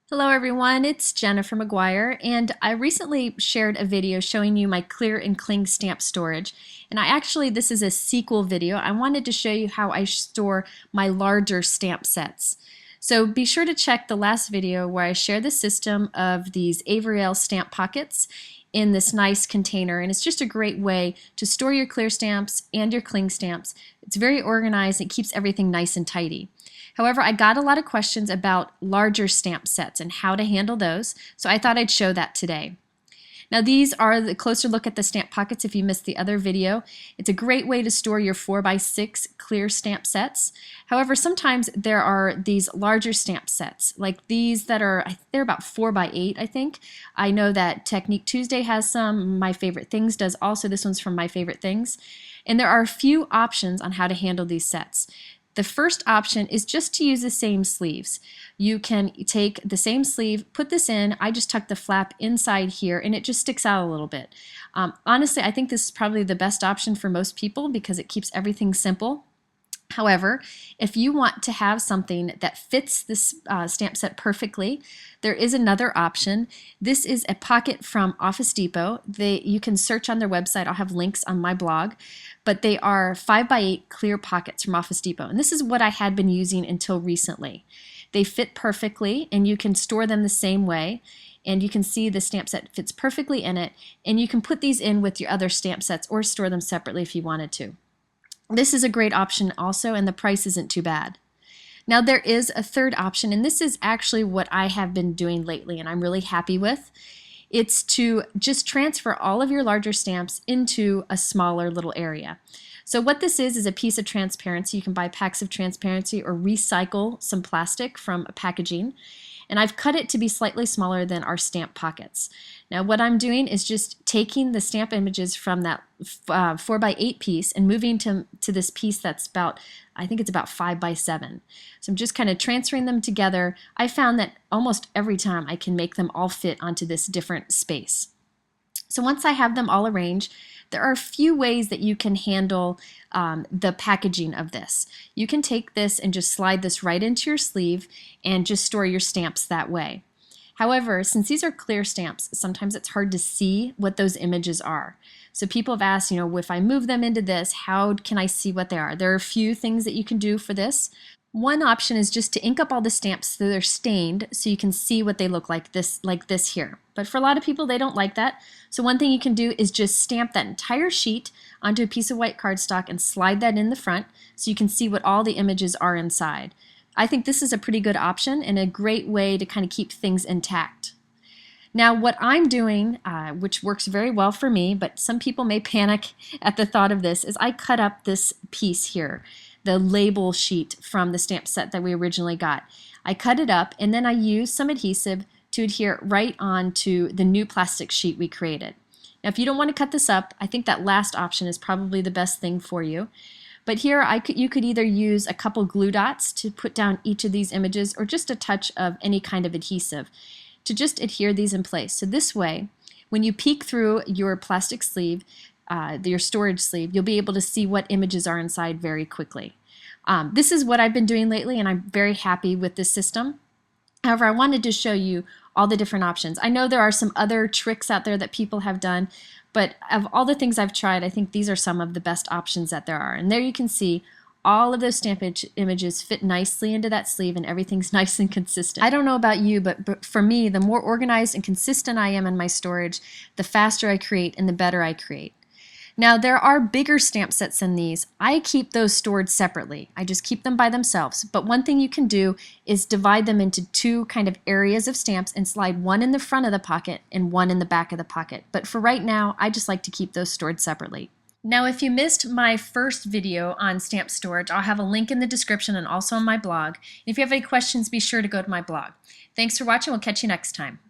Hello everyone, it's Jennifer McGuire, and I recently shared a video showing you my clear and cling stamp storage. And this is a sequel video. I wanted to show you how I store my larger stamp sets. So be sure to check the last video where I share the system of these Avery stamp pockets in this nice container, and it's just a great way to store your clear stamps and your cling stamps. It's very organized, it keeps everything nice and tidy. However, I got a lot of questions about larger stamp sets and how to handle those, so I thought I'd show that today. Now these are the closer look at the stamp pockets if you missed the other video. It's a great way to store your 4x6 clear stamp sets. However, sometimes there are these larger stamp sets, like these that are, they're about 4x8, I think. I know that Technique Tuesday has some, My Favorite Things does also. This one's from My Favorite Things. And there are a few options on how to handle these sets. The first option is just to use the same sleeves. You can take the same sleeve, put this in. I just tuck the flap inside here and it just sticks out a little bit. Honestly, I think this is probably the best option for most people because it keeps everything simple. However, if you want to have something that fits this stamp set perfectly, there is another option. This is a pocket from Office Depot. You can search on their website. I'll have links on my blog. But they are 5x8 clear pockets from Office Depot. And this is what I had been using until recently. They fit perfectly, and you can store them the same way. And you can see the stamp set fits perfectly in it. And you can put these in with your other stamp sets or store them separately if you wanted to. This is a great option also, and the price isn't too bad. Now there is a third option, and this is actually what I have been doing lately and I'm really happy with. It's to just transfer all of your larger stamps into a smaller little area. So what this is a piece of transparency. You can buy packs of transparency or recycle some plastic from packaging. And I've cut it to be slightly smaller than our stamp pockets. Now what I'm doing is just taking the stamp images from that 4x8 piece and moving to this piece that's about, I think it's about 5x7. So I'm just kind of transferring them together. I found that almost every time I can make them all fit onto this different space. So once I have them all arranged, there are a few ways that you can handle the packaging of this. You can take this and just slide this right into your sleeve and just store your stamps that way. However, since these are clear stamps, sometimes it's hard to see what those images are. So people have asked, if I move them into this, how can I see what they are? There are a few things that you can do for this. One option is just to ink up all the stamps so they're stained so you can see what they look like this here. But for a lot of people, they don't like that. So one thing you can do is just stamp that entire sheet onto a piece of white cardstock and slide that in the front so you can see what all the images are inside. I think this is a pretty good option and a great way to kind of keep things intact. Now what I'm doing, which works very well for me, but some people may panic at the thought of this, is I cut up this piece here, the label sheet from the stamp set that we originally got. I cut it up and then I use some adhesive to adhere right onto the new plastic sheet we created. Now if you don't want to cut this up, I think that last option is probably the best thing for you. But here you could either use a couple glue dots to put down each of these images or just a touch of any kind of adhesive to just adhere these in place. So this way, when you peek through your plastic sleeve, your storage sleeve, you'll be able to see what images are inside very quickly. This is what I've been doing lately and I'm very happy with this system. However, I wanted to show you all the different options. I know there are some other tricks out there that people have done, but of all the things I've tried, I think these are some of the best options that there are. And there you can see all of those stamp images fit nicely into that sleeve and everything's nice and consistent. I don't know about you, but for me, the more organized and consistent I am in my storage, the faster I create and the better I create. Now there are bigger stamp sets than these. I keep those stored separately. I just keep them by themselves. But one thing you can do is divide them into two kind of areas of stamps and slide one in the front of the pocket and one in the back of the pocket. But for right now, I just like to keep those stored separately. Now if you missed my first video on stamp storage, I'll have a link in the description and also on my blog. And if you have any questions, be sure to go to my blog. Thanks for watching. We'll catch you next time.